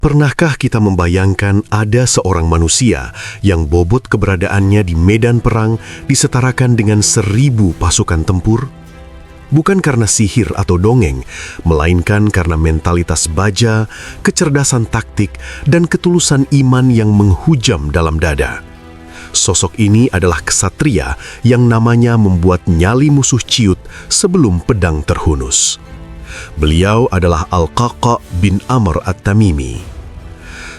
Pernahkah kita membayangkan ada seorang manusia yang bobot keberadaannya di medan perang disetarakan dengan 1000 pasukan tempur? Bukan karena sihir atau dongeng, melainkan karena mentalitas baja, kecerdasan taktik, dan ketulusan iman yang menghujam dalam dada. Sosok ini adalah ksatria yang namanya membuat nyali musuh ciut sebelum pedang terhunus. Beliau adalah Al-Qaqa bin Amr At-Tamimi.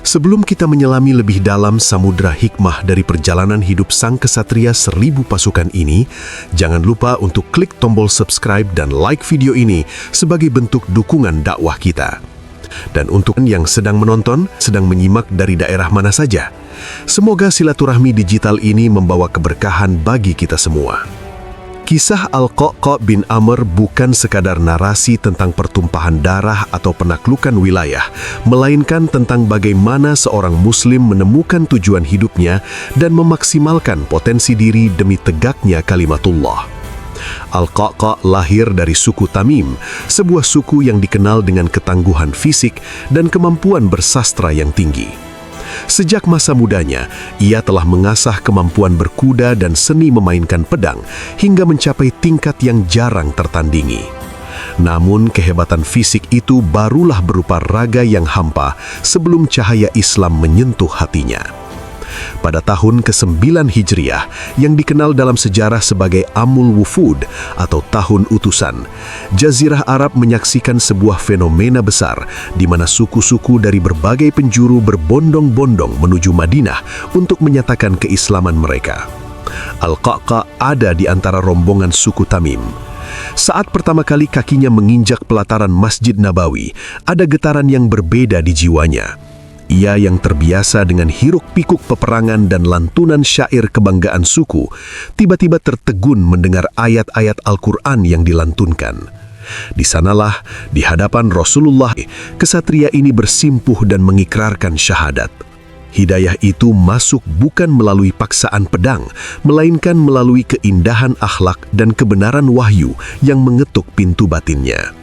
Sebelum kita menyelami lebih dalam samudra hikmah dari perjalanan hidup sang ksatria 1000 pasukan ini, jangan lupa untuk klik tombol subscribe dan like video ini sebagai bentuk dukungan dakwah kita. Dan untuk yang sedang menonton, sedang menyimak dari daerah mana saja, semoga silaturahmi digital ini membawa keberkahan bagi kita semua. Kisah Al-Qaqa bin Amr bukan sekadar narasi tentang pertumpahan darah atau penaklukan wilayah, melainkan tentang bagaimana seorang muslim menemukan tujuan hidupnya dan memaksimalkan potensi diri demi tegaknya kalimatullah. Al-Qaqa lahir dari suku Tamim, sebuah suku yang dikenal dengan ketangguhan fisik dan kemampuan bersastra yang tinggi. Sejak masa mudanya, ia telah mengasah kemampuan berkuda dan seni memainkan pedang hingga mencapai tingkat yang jarang tertandingi. Namun kehebatan fisik itu barulah berupa raga yang hampa sebelum cahaya Islam menyentuh hatinya. Pada tahun ke-9 Hijriah, yang dikenal dalam sejarah sebagai Amul Wufud atau Tahun Utusan, Jazirah Arab menyaksikan sebuah fenomena besar di mana suku-suku dari berbagai penjuru berbondong-bondong menuju Madinah untuk menyatakan keislaman mereka. Al-Qaqa ada di antara rombongan suku Tamim. Saat pertama kali kakinya menginjak pelataran Masjid Nabawi, ada getaran yang berbeda di jiwanya. Ia yang terbiasa dengan hiruk-pikuk peperangan dan lantunan syair kebanggaan suku, tiba-tiba tertegun mendengar ayat-ayat Al-Quran yang dilantunkan. Di sanalah, di hadapan Rasulullah, ksatria ini bersimpuh dan mengikrarkan syahadat. Hidayah itu masuk bukan melalui paksaan pedang, melainkan melalui keindahan akhlak dan kebenaran wahyu yang mengetuk pintu batinnya.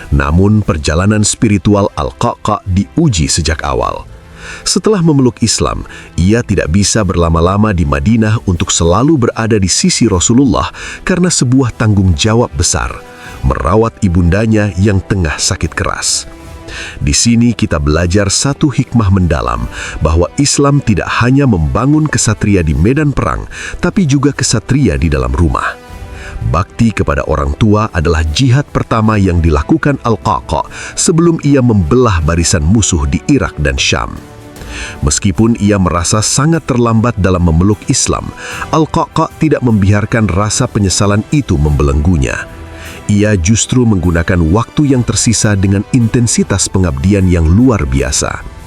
Namun perjalanan spiritual Al-Qaqa diuji sejak awal. Setelah memeluk Islam, ia tidak bisa berlama-lama di Madinah untuk selalu berada di sisi Rasulullah karena sebuah tanggung jawab besar, merawat ibundanya yang tengah sakit keras. Di sini kita belajar satu hikmah mendalam, bahwa Islam tidak hanya membangun ksatria di medan perang, tapi juga ksatria di dalam rumah. Bakti kepada orang tua adalah jihad pertama yang dilakukan Al-Qaqa sebelum ia membelah barisan musuh di Irak dan Syam. Meskipun ia merasa sangat terlambat dalam memeluk Islam, Al-Qaqa tidak membiarkan rasa penyesalan itu membelenggunya. Ia justru menggunakan waktu yang tersisa dengan intensitas pengabdian yang luar biasa.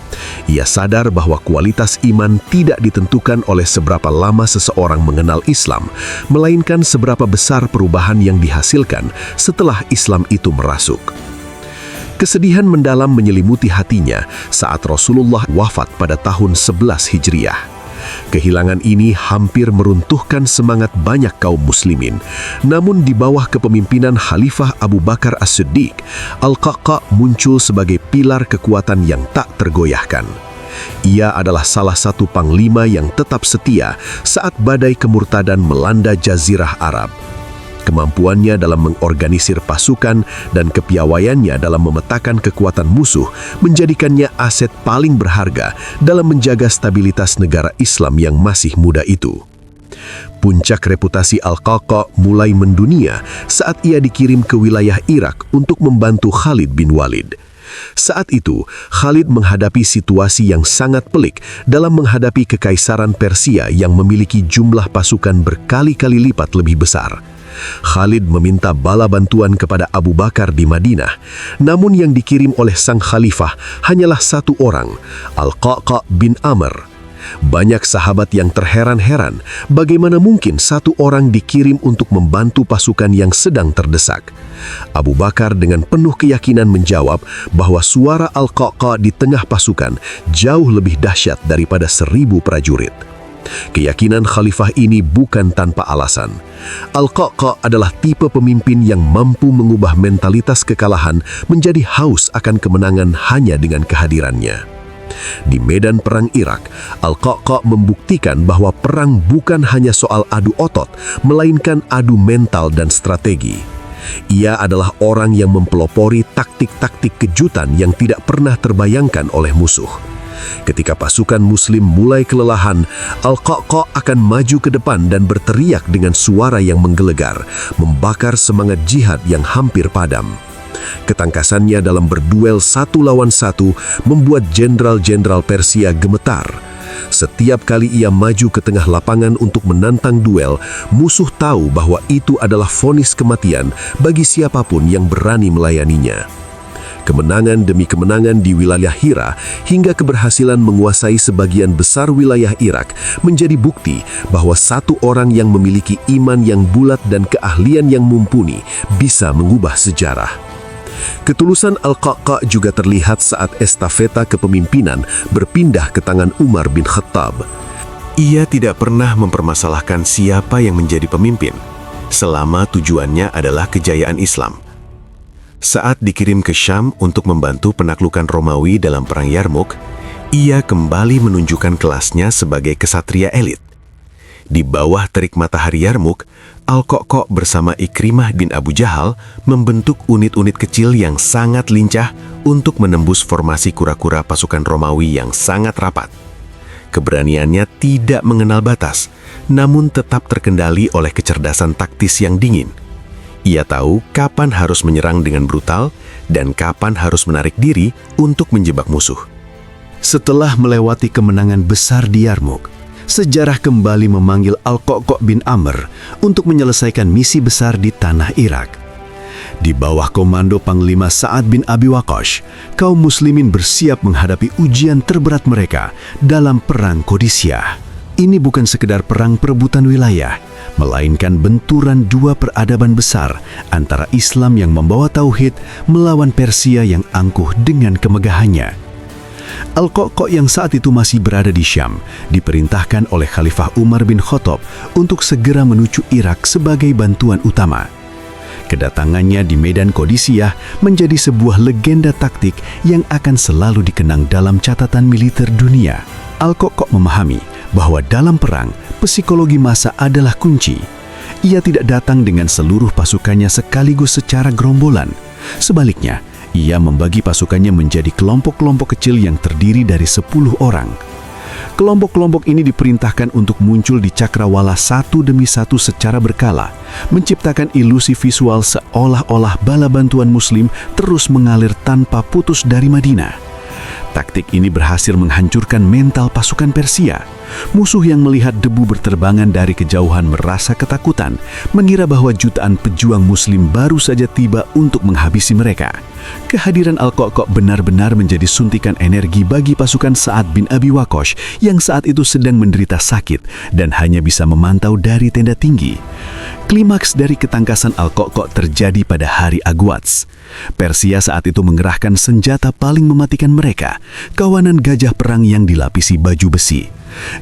Ia sadar bahwa kualitas iman tidak ditentukan oleh seberapa lama seseorang mengenal Islam, melainkan seberapa besar perubahan yang dihasilkan setelah Islam itu merasuk. Kesedihan mendalam menyelimuti hatinya saat Rasulullah wafat pada tahun 11 Hijriah. Kehilangan ini hampir meruntuhkan semangat banyak kaum muslimin. Namun di bawah kepemimpinan Khalifah Abu Bakar As-Siddiq, Al-Qaqa muncul sebagai pilar kekuatan yang tak tergoyahkan. Ia adalah salah satu panglima yang tetap setia saat badai kemurtadan melanda Jazirah Arab. Kemampuannya dalam mengorganisir pasukan dan kepiawaiannya dalam memetakan kekuatan musuh menjadikannya aset paling berharga dalam menjaga stabilitas negara Islam yang masih muda itu. Puncak reputasi Al-Qaqa mulai mendunia saat ia dikirim ke wilayah Irak untuk membantu Khalid bin Walid. Saat itu, Khalid menghadapi situasi yang sangat pelik dalam menghadapi kekaisaran Persia yang memiliki jumlah pasukan berkali-kali lipat lebih besar. Khalid meminta bala bantuan kepada Abu Bakar di Madinah, namun yang dikirim oleh sang khalifah hanyalah satu orang, Al-Qaqa bin Amr. Banyak sahabat yang terheran-heran bagaimana mungkin satu orang dikirim untuk membantu pasukan yang sedang terdesak. Abu Bakar dengan penuh keyakinan menjawab bahwa suara Al-Qaqa di tengah pasukan jauh lebih dahsyat daripada 1000 prajurit. Keyakinan khalifah ini bukan tanpa alasan. Al-Qaqa adalah tipe pemimpin yang mampu mengubah mentalitas kekalahan menjadi haus akan kemenangan hanya dengan kehadirannya. Di medan perang Irak, Al-Qa'qa' membuktikan bahwa perang bukan hanya soal adu otot, melainkan adu mental dan strategi. Ia adalah orang yang mempelopori taktik-taktik kejutan yang tidak pernah terbayangkan oleh musuh. Ketika pasukan Muslim mulai kelelahan, Al-Qa'qa' akan maju ke depan dan berteriak dengan suara yang menggelegar, membakar semangat jihad yang hampir padam. Ketangkasannya dalam berduel satu lawan satu membuat jenderal-jenderal Persia gemetar. Setiap kali ia maju ke tengah lapangan untuk menantang duel, musuh tahu bahwa itu adalah vonis kematian bagi siapapun yang berani melayaninya. Kemenangan demi kemenangan di wilayah Hira hingga keberhasilan menguasai sebagian besar wilayah Irak menjadi bukti bahwa satu orang yang memiliki iman yang bulat dan keahlian yang mumpuni bisa mengubah sejarah. Ketulusan Al-Qa'qa' juga terlihat saat estafeta kepemimpinan berpindah ke tangan Umar bin Khattab. Ia tidak pernah mempermasalahkan siapa yang menjadi pemimpin, selama tujuannya adalah kejayaan Islam. Saat dikirim ke Syam untuk membantu penaklukan Romawi dalam Perang Yarmuk, ia kembali menunjukkan kelasnya sebagai kesatria elit. Di bawah terik matahari Yarmuk, Al-Qa'qa' bersama Ikrimah bin Abu Jahal membentuk unit-unit kecil yang sangat lincah untuk menembus formasi kura-kura pasukan Romawi yang sangat rapat. Keberaniannya tidak mengenal batas, namun tetap terkendali oleh kecerdasan taktis yang dingin. Ia tahu kapan harus menyerang dengan brutal dan kapan harus menarik diri untuk menjebak musuh. Setelah melewati kemenangan besar di Yarmuk, sejarah kembali memanggil Al-Qa'qa' bin Amr untuk menyelesaikan misi besar di tanah Irak. Di bawah komando Panglima Sa'ad bin Abi Waqqas, kaum muslimin bersiap menghadapi ujian terberat mereka dalam Perang Qadisiyah. Ini bukan sekedar perang perebutan wilayah, melainkan benturan dua peradaban besar antara Islam yang membawa tauhid melawan Persia yang angkuh dengan kemegahannya. Al-Qa'qa' yang saat itu masih berada di Syam diperintahkan oleh Khalifah Umar bin Khattab untuk segera menuju Irak sebagai bantuan utama. Kedatangannya di medan Qadisiyah menjadi sebuah legenda taktik yang akan selalu dikenang dalam catatan militer dunia. Al-Qa'qa' memahami bahwa dalam perang, psikologi massa adalah kunci. Ia tidak datang dengan seluruh pasukannya sekaligus secara gerombolan. Sebaliknya, ia membagi pasukannya menjadi kelompok-kelompok kecil yang terdiri dari 10 orang. Kelompok-kelompok ini diperintahkan untuk muncul di cakrawala satu demi satu secara berkala, menciptakan ilusi visual seolah-olah bala bantuan Muslim terus mengalir tanpa putus dari Madinah. Taktik ini berhasil menghancurkan mental pasukan Persia. Musuh yang melihat debu berterbangan dari kejauhan merasa ketakutan, mengira bahwa jutaan pejuang Muslim baru saja tiba untuk menghabisi mereka. Kehadiran Al-Qa'qa' benar-benar menjadi suntikan energi bagi pasukan Sa'ad bin Abi Waqqas yang saat itu sedang menderita sakit dan hanya bisa memantau dari tenda tinggi. Klimaks dari ketangkasan Al-Qa'qa' terjadi pada hari Agwats. Persia saat itu mengerahkan senjata paling mematikan mereka, kawanan gajah perang yang dilapisi baju besi.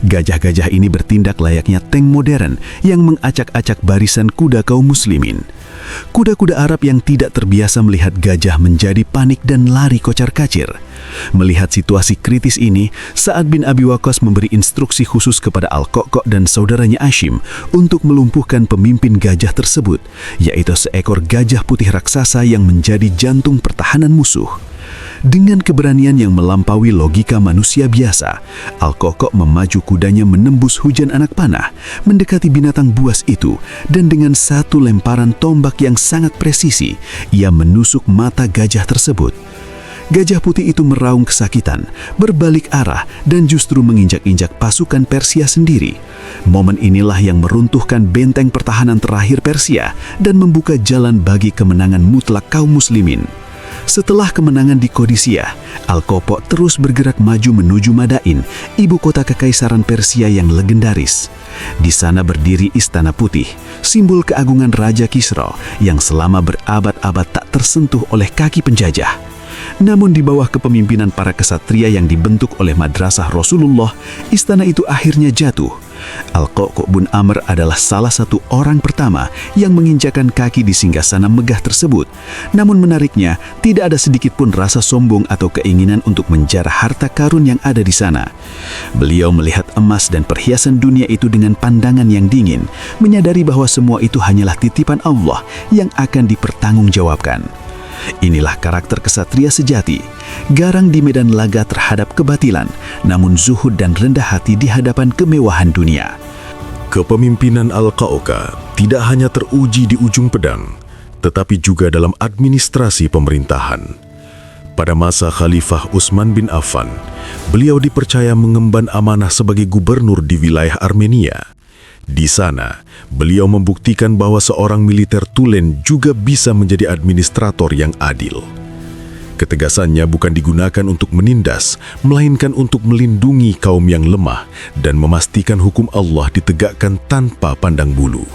Gajah-gajah ini bertindak layaknya tank modern yang mengacak-acak barisan kuda kaum muslimin. Kuda-kuda Arab yang tidak terbiasa melihat gajah menjadi panik dan lari kocar-kacir. Melihat situasi kritis ini, Sa'ad bin Abi Waqqas memberi instruksi khusus kepada Al-Qa'qa' dan saudaranya Hashim untuk melumpuhkan pemimpin gajah tersebut, yaitu seekor gajah putih raksasa yang menjadi jantung pertahanan musuh. Dengan keberanian yang melampaui logika manusia biasa, Al-Qa'qa' memaju kudanya menembus hujan anak panah, mendekati binatang buas itu, dan dengan satu lemparan tombak yang sangat presisi, ia menusuk mata gajah tersebut. Gajah putih itu meraung kesakitan, berbalik arah, dan justru menginjak-injak pasukan Persia sendiri. Momen inilah yang meruntuhkan benteng pertahanan terakhir Persia dan membuka jalan bagi kemenangan mutlak kaum muslimin. Setelah kemenangan di Qadisiyah, Al-Qa'qa' terus bergerak maju menuju Madain, ibu kota kekaisaran Persia yang legendaris. Di sana berdiri Istana Putih, simbol keagungan Raja Kisra yang selama berabad-abad tak tersentuh oleh kaki penjajah. Namun di bawah kepemimpinan para kesatria yang dibentuk oleh madrasah Rasulullah, istana itu akhirnya jatuh. Al-Qa'qa' bin Amr adalah salah satu orang pertama yang menginjakan kaki di singgasana megah tersebut. Namun menariknya, tidak ada sedikit pun rasa sombong atau keinginan untuk menjarah harta karun yang ada di sana. Beliau melihat emas dan perhiasan dunia itu dengan pandangan yang dingin, menyadari bahwa semua itu hanyalah titipan Allah yang akan dipertanggungjawabkan. Inilah karakter kesatria sejati, garang di medan laga terhadap kebatilan, namun zuhud dan rendah hati di hadapan kemewahan dunia. Kepemimpinan Al-Qa'qa' tidak hanya teruji di ujung pedang, tetapi juga dalam administrasi pemerintahan. Pada masa Khalifah Utsman bin Affan, beliau dipercaya mengemban amanah sebagai gubernur di wilayah Armenia. Di sana, beliau membuktikan bahwa seorang militer tulen juga bisa menjadi administrator yang adil. Ketegasannya bukan digunakan untuk menindas, melainkan untuk melindungi kaum yang lemah dan memastikan hukum Allah ditegakkan tanpa pandang bulu.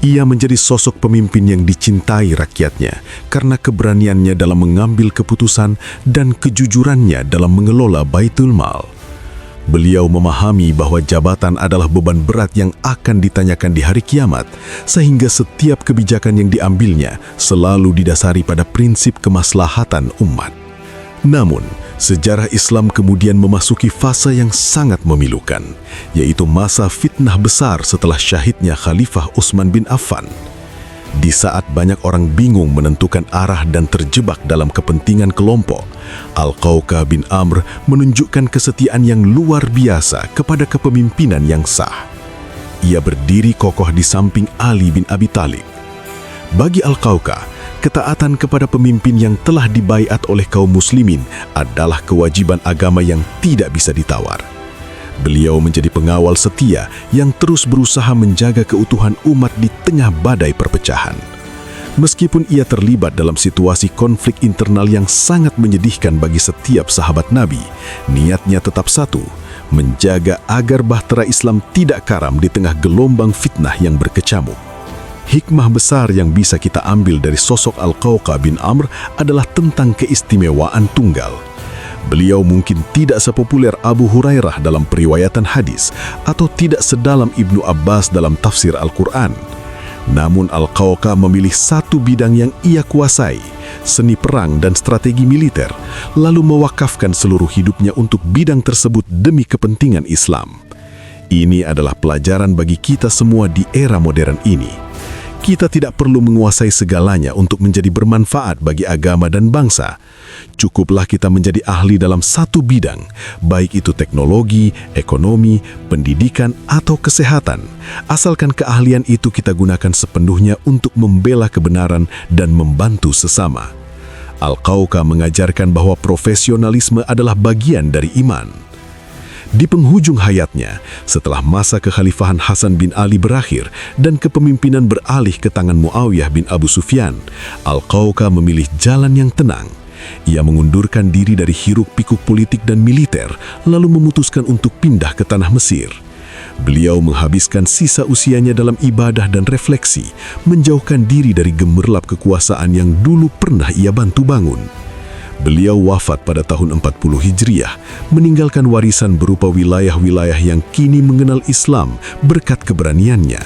Ia menjadi sosok pemimpin yang dicintai rakyatnya karena keberaniannya dalam mengambil keputusan dan kejujurannya dalam mengelola Baitul Mal. Beliau memahami bahwa jabatan adalah beban berat yang akan ditanyakan di hari kiamat, sehingga setiap kebijakan yang diambilnya selalu didasari pada prinsip kemaslahatan umat. Namun, sejarah Islam kemudian memasuki fase yang sangat memilukan, yaitu masa fitnah besar setelah syahidnya Khalifah Utsman bin Affan. Di saat banyak orang bingung menentukan arah dan terjebak dalam kepentingan kelompok, Al-Qa'qa' bin Amr menunjukkan kesetiaan yang luar biasa kepada kepemimpinan yang sah. Ia berdiri kokoh di samping Ali bin Abi Thalib. Bagi Al-Qa'qa', ketaatan kepada pemimpin yang telah dibaiat oleh kaum muslimin adalah kewajiban agama yang tidak bisa ditawar. Beliau menjadi pengawal setia yang terus berusaha menjaga keutuhan umat di tengah badai perpecahan. Meskipun ia terlibat dalam situasi konflik internal yang sangat menyedihkan bagi setiap sahabat Nabi, niatnya tetap satu, menjaga agar bahtera Islam tidak karam di tengah gelombang fitnah yang berkecamuk. Hikmah besar yang bisa kita ambil dari sosok Al-Qa'qa' bin Amr adalah tentang keistimewaan tunggal. Beliau mungkin tidak sepopuler Abu Hurairah dalam periwayatan hadis atau tidak sedalam Ibnu Abbas dalam tafsir Al-Quran. Namun Al-Qa'qa' memilih satu bidang yang ia kuasai, seni perang dan strategi militer, lalu mewakafkan seluruh hidupnya untuk bidang tersebut demi kepentingan Islam. Ini adalah pelajaran bagi kita semua di era modern ini. Kita tidak perlu menguasai segalanya untuk menjadi bermanfaat bagi agama dan bangsa. Cukuplah kita menjadi ahli dalam satu bidang, baik itu teknologi, ekonomi, pendidikan, atau kesehatan. Asalkan keahlian itu kita gunakan sepenuhnya untuk membela kebenaran dan membantu sesama. Al-Qa'qa' mengajarkan bahwa profesionalisme adalah bagian dari iman. Di penghujung hayatnya, setelah masa kekhalifahan Hasan bin Ali berakhir dan kepemimpinan beralih ke tangan Muawiyah bin Abu Sufyan, Al-Qa'qa' memilih jalan yang tenang. Ia mengundurkan diri dari hiruk-pikuk politik dan militer, lalu memutuskan untuk pindah ke tanah Mesir. Beliau menghabiskan sisa usianya dalam ibadah dan refleksi, menjauhkan diri dari gemerlap kekuasaan yang dulu pernah ia bantu bangun. Beliau wafat pada tahun 40 Hijriah, meninggalkan warisan berupa wilayah-wilayah yang kini mengenal Islam berkat keberaniannya.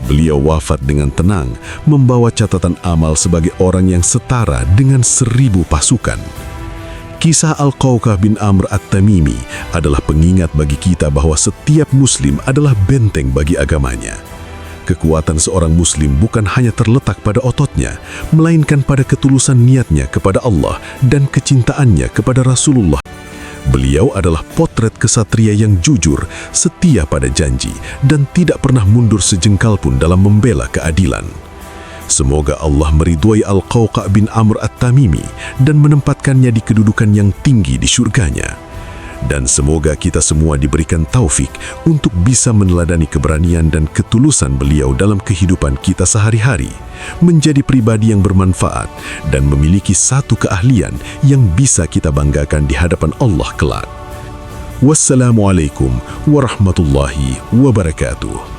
Beliau wafat dengan tenang, membawa catatan amal sebagai orang yang setara dengan 1000 pasukan. Kisah Al-Qa'qa' bin Amr At-Tamimi adalah pengingat bagi kita bahwa setiap Muslim adalah benteng bagi agamanya. Kekuatan seorang Muslim bukan hanya terletak pada ototnya, melainkan pada ketulusan niatnya kepada Allah dan kecintaannya kepada Rasulullah. Beliau adalah potret kesatria yang jujur, setia pada janji, dan tidak pernah mundur sejengkal pun dalam membela keadilan. Semoga Allah meridhoi Al-Qa'qa' bin Amr At-Tamimi dan menempatkannya di kedudukan yang tinggi di surganya. Dan semoga kita semua diberikan taufik untuk bisa meneladani keberanian dan ketulusan beliau dalam kehidupan kita sehari-hari, menjadi pribadi yang bermanfaat dan memiliki satu keahlian yang bisa kita banggakan di hadapan Allah kelak. Wassalamualaikum warahmatullahi wabarakatuh.